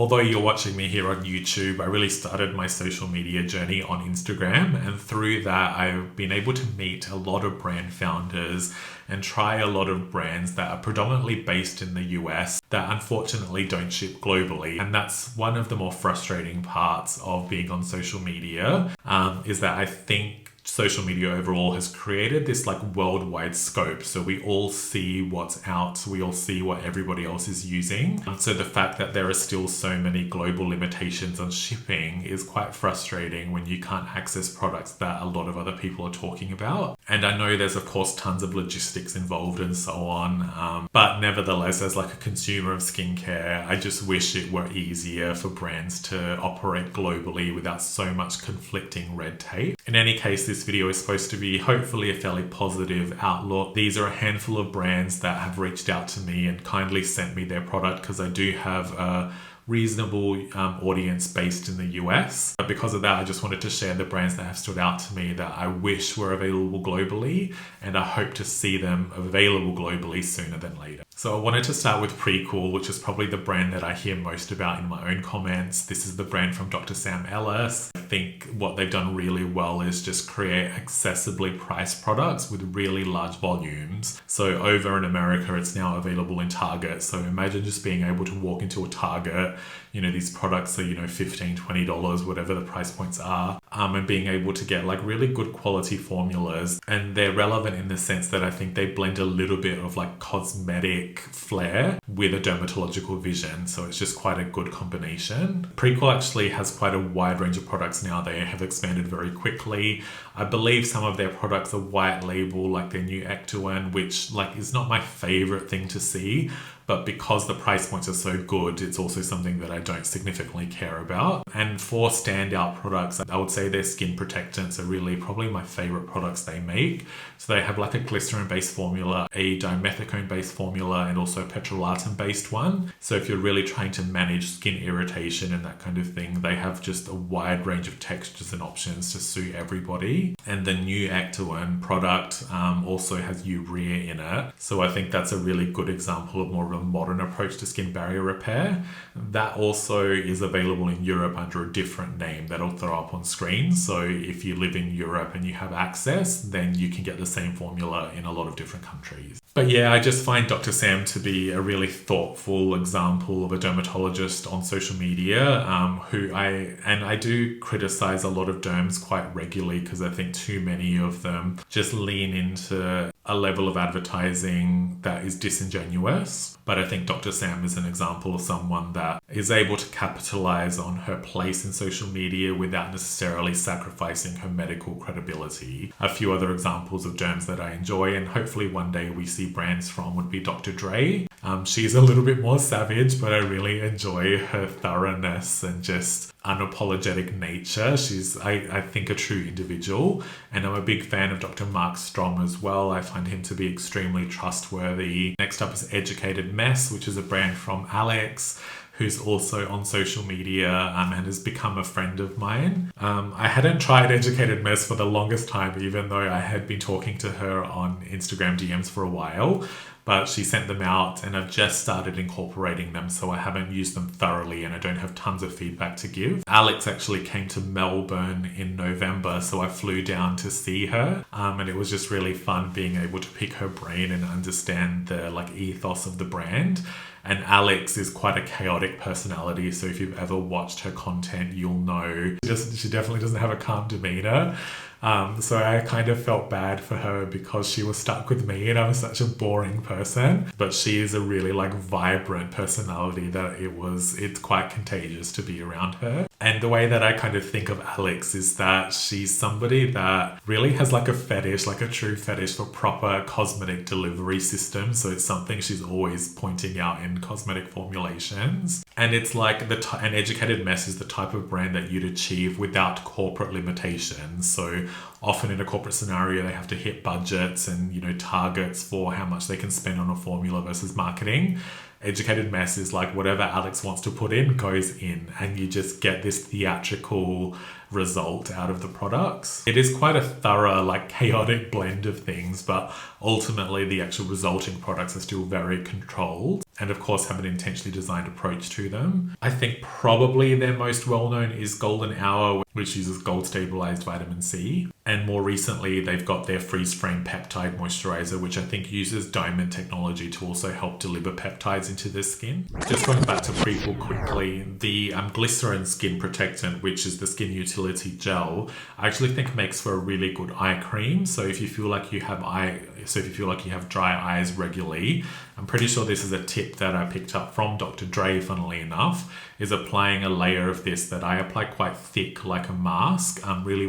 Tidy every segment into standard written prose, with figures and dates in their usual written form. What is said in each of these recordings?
Although you're watching me here on YouTube, I really started my social media journey on Instagram, and through that I've been able to meet a lot of brand founders and try a lot of brands that are predominantly based in the US that unfortunately don't ship globally. And that's one of the more frustrating parts of being on social media, is that I think social media overall has created this like worldwide scope. So we all see what's out, we all see what everybody else is using. So the fact that there are still so many global limitations on shipping is quite frustrating when you can't access products that a lot of other people are talking about. And I know there's of course tons of logistics involved and so on. But nevertheless, as like a consumer of skincare, I just wish it were easier for brands to operate globally without so much conflicting red tape. In any case, this video is supposed to be hopefully a fairly positive outlook. These are a handful of brands that have reached out to me and kindly sent me their product because I do have a reasonable audience based in the US. But because of that, I just wanted to share the brands that have stood out to me that I wish were available globally, and I hope to see them available globally sooner than later. So I wanted to start with Prequel, which is probably the brand that I hear most about in my own comments. This is the brand from Dr. Sam Ellis. I think what they've done really well is just create accessibly priced products with really large volumes. So over in America, it's now available in Target. So imagine just being able to walk into a Target, these products are, $15, $20, whatever the price points are, and being able to get like really good quality formulas. And they're relevant in the sense that I think they blend a little bit of like cosmetic flair with a dermatological vision. So it's just quite a good combination. Prequel actually has quite a wide range of products now. They have expanded very quickly. I believe some of their products are white label, like their new Ectoin, which like is not my favorite thing to see. But because the price points are so good, it's also something that I don't significantly care about. And for standout products, I would say their skin protectants are really probably my favorite products they make. So they have like a glycerin-based formula, a dimethicone-based formula, and also a petrolatum-based one. So if you're really trying to manage skin irritation and that kind of thing, they have just a wide range of textures and options to suit everybody. And the new Ectoin product also has urea in it. So I think that's a really good example of more of a modern approach to skin barrier repair. That also is available in Europe under a different name that I'll throw up on screen. So if you live in Europe and you have access, then you can get the same formula in a lot of different countries. But yeah, I just find Dr. Sam to be a really thoughtful example of a dermatologist on social media, I do criticize a lot of derms quite regularly because I think too many of them just lean into a level of advertising that is disingenuous. But I think Dr. Sam is an example of someone that is able to capitalize on her place in social media without necessarily sacrificing her medical credibility. A few other examples of derms that I enjoy and hopefully one day we see brands from would be Dr. Dre. She's a little bit more savage, but I really enjoy her thoroughness and just unapologetic nature. She's, I think, a true individual, and I'm a big fan of Dr. Mark Strom as well. I find him to be extremely trustworthy. Next up is Educated Mess, which is a brand from Alex, who's also on social media and has become a friend of mine. I hadn't tried Educated Mess for the longest time, even though I had been talking to her on Instagram DMs for a while. But she sent them out and I've just started incorporating them, so I haven't used them thoroughly and I don't have tons of feedback to give. Alex actually came to Melbourne in November, so I flew down to see her, and it was just really fun being able to pick her brain and understand the like ethos of the brand. And Alex is quite a chaotic personality, so if you've ever watched her content, you'll know she definitely doesn't have a calm demeanor. So I kind of felt bad for her because she was stuck with me and I was such a boring person. But she is a really like vibrant personality that it's quite contagious to be around her. And the way that I kind of think of Alex is that she's somebody that really has like a fetish, like a true fetish for proper cosmetic delivery systems. So it's something she's always pointing out in cosmetic formulations. And it's like an Educated Mess is the type of brand that you'd achieve without corporate limitations. So often in a corporate scenario, they have to hit budgets and, targets for how much they can spend on a formula versus marketing. Educated Mess is like whatever Alex wants to put in goes in, and you just get this theatrical result out of the products. It is quite a thorough, like chaotic blend of things, but ultimately the actual resulting products are still very controlled and of course have an intentionally designed approach to them. I think probably their most well-known is Golden Hour, which uses gold stabilized vitamin C. And more recently, they've got their freeze frame peptide moisturizer, which I think uses diamond technology to also help deliver peptides into the skin. Just going back to Prequel quickly, the glycerin skin protectant, which is the skin utility gel, I actually think makes for a really good eye cream. So if you feel like you have dry eyes regularly, I'm pretty sure this is a tip that I picked up from Dr. Dre, funnily enough, is applying a layer of this that I apply quite thick like a mask. Really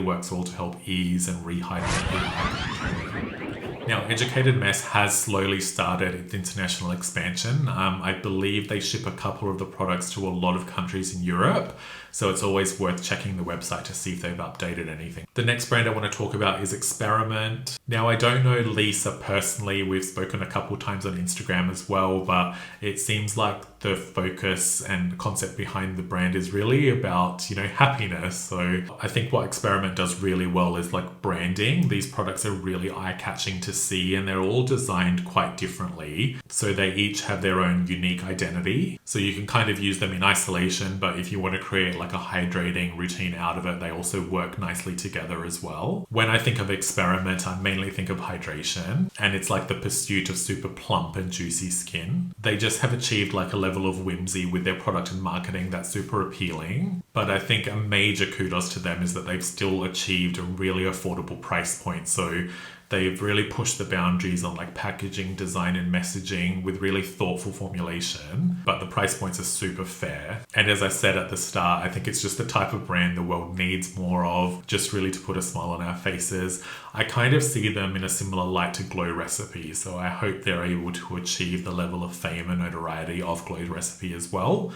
works well to help ease and rehydrate the eye. Now, Educated Mess has slowly started its international expansion. I believe they ship a couple of the products to a lot of countries in Europe, so it's always worth checking the website to see if they've updated anything. The next brand I want to talk about is Experiment. Now, I don't know Lisa personally. We've spoken a couple times on Instagram as well, but it seems like the focus and concept behind the brand is really about, happiness. So I think what Experiment does really well is like branding. These products are really eye-catching to see, and they're all designed quite differently. So they each have their own unique identity. So you can kind of use them in isolation, but if you want to create like a hydrating routine out of it, they also work nicely together as well. When I think of Experiment, I mainly think of hydration, and it's like the pursuit of super plump and juicy skin. They just have achieved like a level of whimsy with their product and marketing that's super appealing. But I think a major kudos to them is that they've still achieved a really affordable price point. So they've really pushed the boundaries on like packaging, design and messaging with really thoughtful formulation, but the price points are super fair. And as I said at the start, I think it's just the type of brand the world needs more of, just really to put a smile on our faces. I kind of see them in a similar light to Glow Recipe, so I hope they're able to achieve the level of fame and notoriety of Glow Recipe as well.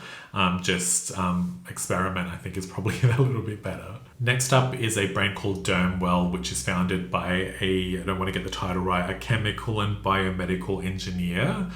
Experiment, I think, is probably a little bit better. Next up is a brand called Dermwel, which is founded by I don't want to get the title right, a chemical and biomedical engineer.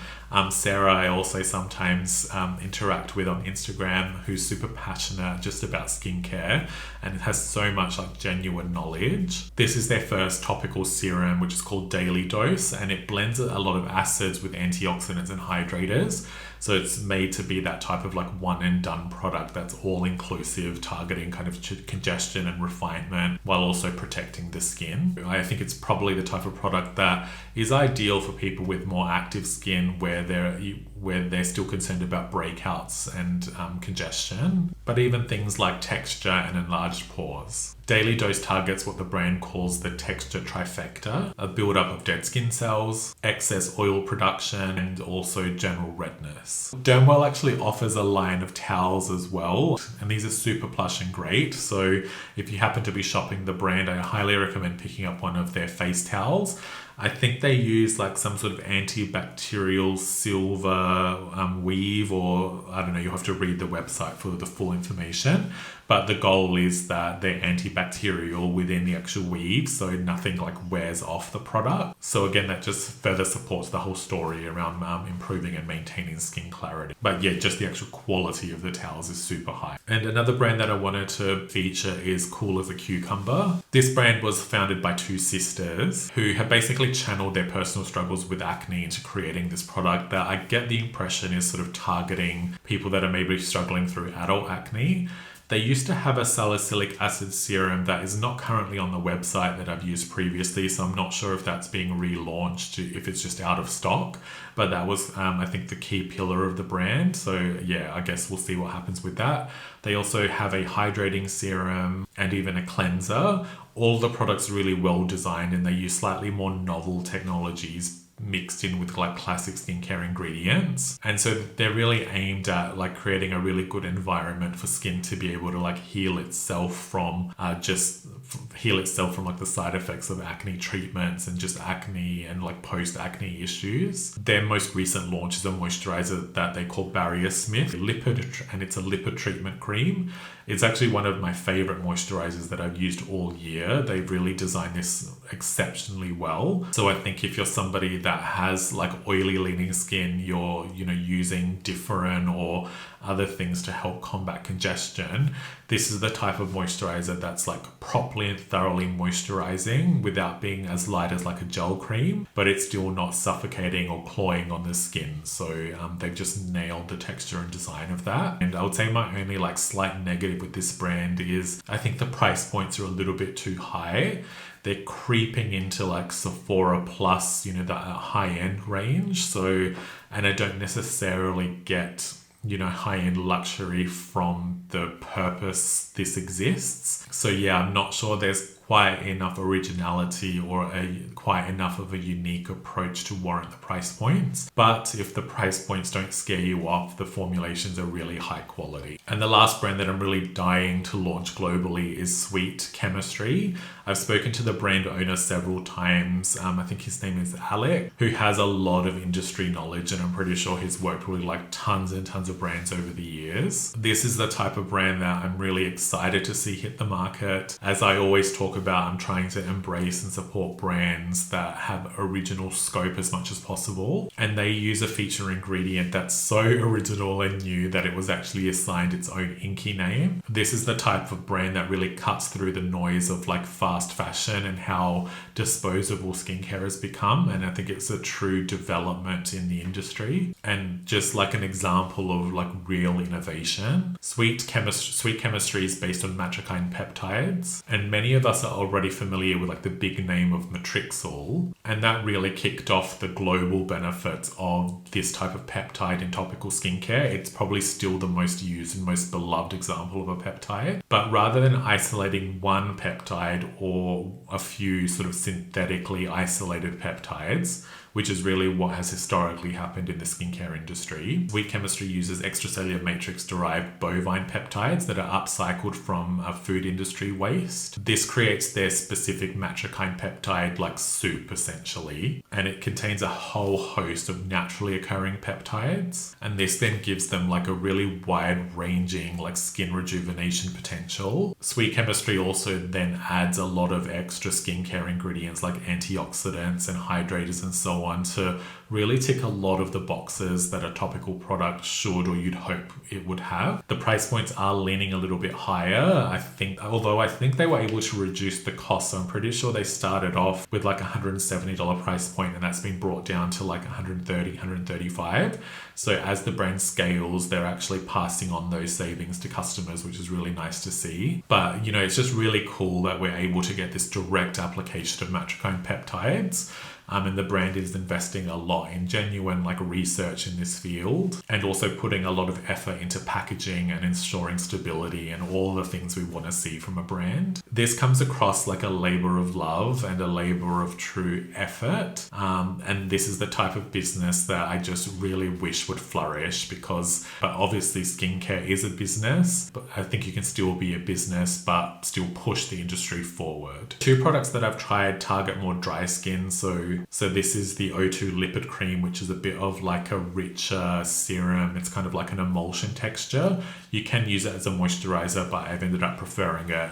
Sarah, I also sometimes interact with on Instagram, who's super passionate just about skincare and has so much like genuine knowledge. This is their first topical serum, which is called Daily Dose, and it blends a lot of acids with antioxidants and hydrators. So it's made to be that type of like one and done product that's all inclusive, targeting kind of congestion and refinement while also protecting the skin. I think it's probably the type of product that is ideal for people with more active skin where they're still concerned about breakouts and congestion, but even things like texture and enlarged pores. Daily Dose targets what the brand calls the texture trifecta, a buildup of dead skin cells, excess oil production, and also general redness. Dermwel actually offers a line of towels as well, and these are super plush and great. So if you happen to be shopping the brand, I highly recommend picking up one of their face towels. I think they use like some sort of antibacterial silver weave, or I don't know, you have to read the website for the full information. But the goal is that they're antibacterial within the actual weave, so nothing like wears off the product. So again, that just further supports the whole story around improving and maintaining skin clarity. But yeah, just the actual quality of the towels is super high. And another brand that I wanted to feature is Cool as a Cucumber. This brand was founded by two sisters who have basically channeled their personal struggles with acne into creating this product that I get the impression is sort of targeting people that are maybe struggling through adult acne. They used to have a salicylic acid serum that is not currently on the website that I've used previously, so I'm not sure if that's being relaunched, if it's just out of stock, but that was, I think, the key pillar of the brand. So yeah, I guess we'll see what happens with that. They also have a hydrating serum and even a cleanser. All the products are really well designed, and they use slightly more novel technologies mixed in with like classic skincare ingredients. And so they're really aimed at like creating a really good environment for skin to be able to like heal itself from like the side effects of acne treatments and just acne and like post-acne issues. Their most recent launch is a moisturizer that they call Barrier Smith Lipid, and it's a lipid treatment cream. It's actually one of my favorite moisturizers that I've used all year. They've really designed this exceptionally well. So I think if you're somebody that has like oily leaning skin, you're using different or other things to help combat congestion. This is the type of moisturizer that's like properly and thoroughly moisturizing without being as light as like a gel cream, but it's still not suffocating or cloying on the skin. So they've just nailed the texture and design of that. And I would say my only like slight negative with this brand is I think the price points are a little bit too high. They're creeping into like Sephora plus, you know, that high-end range. So, and I don't necessarily get, you know, high-end luxury from the purpose this exists. So yeah, I'm not sure there's quite enough originality or quite enough of a unique approach to warrant the price points. But if the price points don't scare you off, the formulations are really high quality. And the last brand that I'm really dying to launch globally is Sweet Chemistry. I've spoken to the brand owner several times. I think his name is Alex, who has a lot of industry knowledge, and I'm pretty sure he's worked with like tons and tons of brands over the years. This is the type of brand that I'm really excited to see hit the market. As I always talk about, I'm trying to embrace and support brands that have original scope as much as possible, and they use a feature ingredient that's so original and new that it was actually assigned its own inky name. This is the type of brand that really cuts through the noise of like fast fashion and how disposable skincare has become, and I think it's a true development in the industry and just like an example of like real innovation. Sweet Chemistry is based on matrikine peptides, and many of us are already familiar with like the big name of Matrixyl, and that really kicked off the global benefits of this type of peptide in topical skincare. It's probably still the most used and most beloved example of a peptide, but rather than isolating one peptide or a few sort of synthetically isolated peptides, which is really what has historically happened in the skincare industry, Sweet Chemistry uses extracellular matrix-derived bovine peptides that are upcycled from a food industry waste. This creates their specific matrikine peptide like soup, essentially, and it contains a whole host of naturally occurring peptides, and this then gives them like a really wide-ranging like skin rejuvenation potential. Sweet Chemistry also then adds a lot of extra skincare ingredients like antioxidants and hydrators and so on to really tick a lot of the boxes that a topical product should or you'd hope it would have. The price points are leaning a little bit higher, I think, although I think they were able to reduce the cost. So I'm pretty sure they started off with like $170 price point, and that's been brought down to like $130, $135. So as the brand scales, they're actually passing on those savings to customers, which is really nice to see. But, you know, it's just really cool that we're able to get this direct application of matrikine peptides. And the brand is investing a lot in genuine like research in this field, and also putting a lot of effort into packaging and ensuring stability and all the things we want to see from a brand. This comes across like a labor of love and a labor of true effort. And this is the type of business that I just really wish would flourish, but obviously skincare is a business, but I think you can still be a business but still push the industry forward. Two products that I've tried target more dry skin. So this is the O2 Lipid Cream, which is a bit of like a richer serum. It's kind of like an emulsion texture. You can use it as a moisturizer, but I've ended up preferring it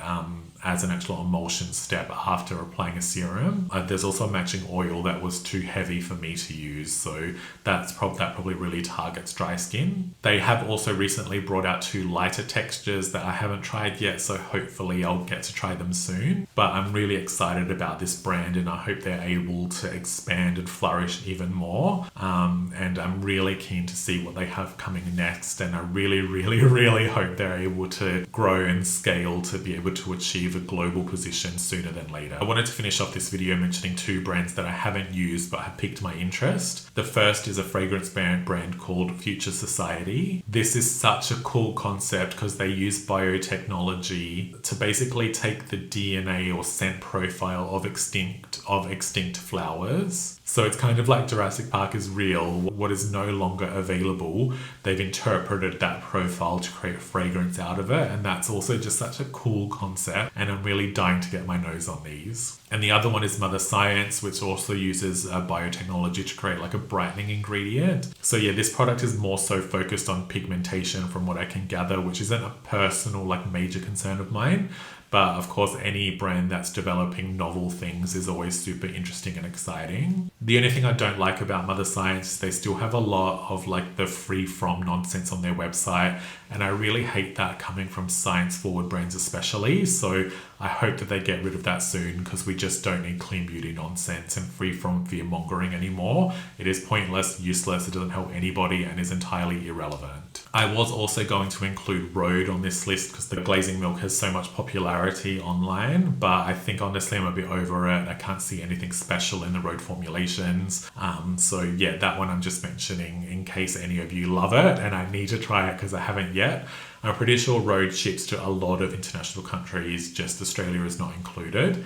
as an actual emulsion step after applying a serum. There's also a matching oil that was too heavy for me to use, so that probably really targets dry skin. They have also recently brought out two lighter textures that I haven't tried yet, so hopefully I'll get to try them soon. But I'm really excited about this brand, and I hope they're able to expand and flourish even more. And I'm really keen to see what they have coming next, and I really, really, really hope they're able to grow and scale to be able to achieve a global position sooner than later. I wanted to finish off this video mentioning two brands that I haven't used but have piqued my interest. The first is a fragrance brand called Future Society. This is such a cool concept because they use biotechnology to basically take the DNA or scent profile of extinct flowers. So it's kind of like Jurassic Park is real. What is no longer available, they've interpreted that profile to create fragrance out of it, and that's also just such a cool concept, and I'm really dying to get my nose on these. And the other one is Mother Science, which also uses biotechnology to create like a brightening ingredient. So yeah, this product is more so focused on pigmentation from what I can gather, which isn't a personal like major concern of mine. But of course, any brand that's developing novel things is always super interesting and exciting. The only thing I don't like about Mother Science is they still have a lot of like the free from nonsense on their website. And I really hate that coming from science forward brands especially. So I hope that they get rid of that soon, because we just don't need clean beauty nonsense and free from fear mongering anymore. It is pointless, useless, it doesn't help anybody, and is entirely irrelevant. I was also going to include Rhode on this list because the glazing milk has so much popularity online, but I think honestly I'm a bit over it. I can't see anything special in the Rhode formulations. So yeah, that one I'm just mentioning in case any of you love it and I need to try it because I haven't yet. I'm pretty sure Rhode ships to a lot of international countries, just Australia is not included.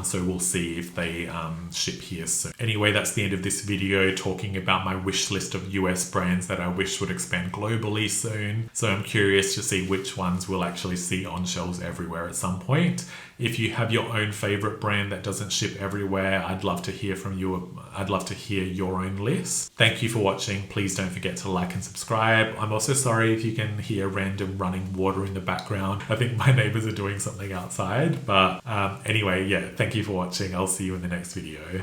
So we'll see if they ship here soon. Anyway, that's the end of this video talking about my wish list of US brands that I wish would expand globally soon. So I'm curious to see which ones we'll actually see on shelves everywhere at some point. If you have your own favorite brand that doesn't ship everywhere, I'd love to hear from you. I'd love to hear your own list. Thank you for watching. Please don't forget to like and subscribe. I'm also sorry if you can hear random running water in the background. I think my neighbors are doing something outside. But anyway, yeah, thank you for watching. I'll see you in the next video.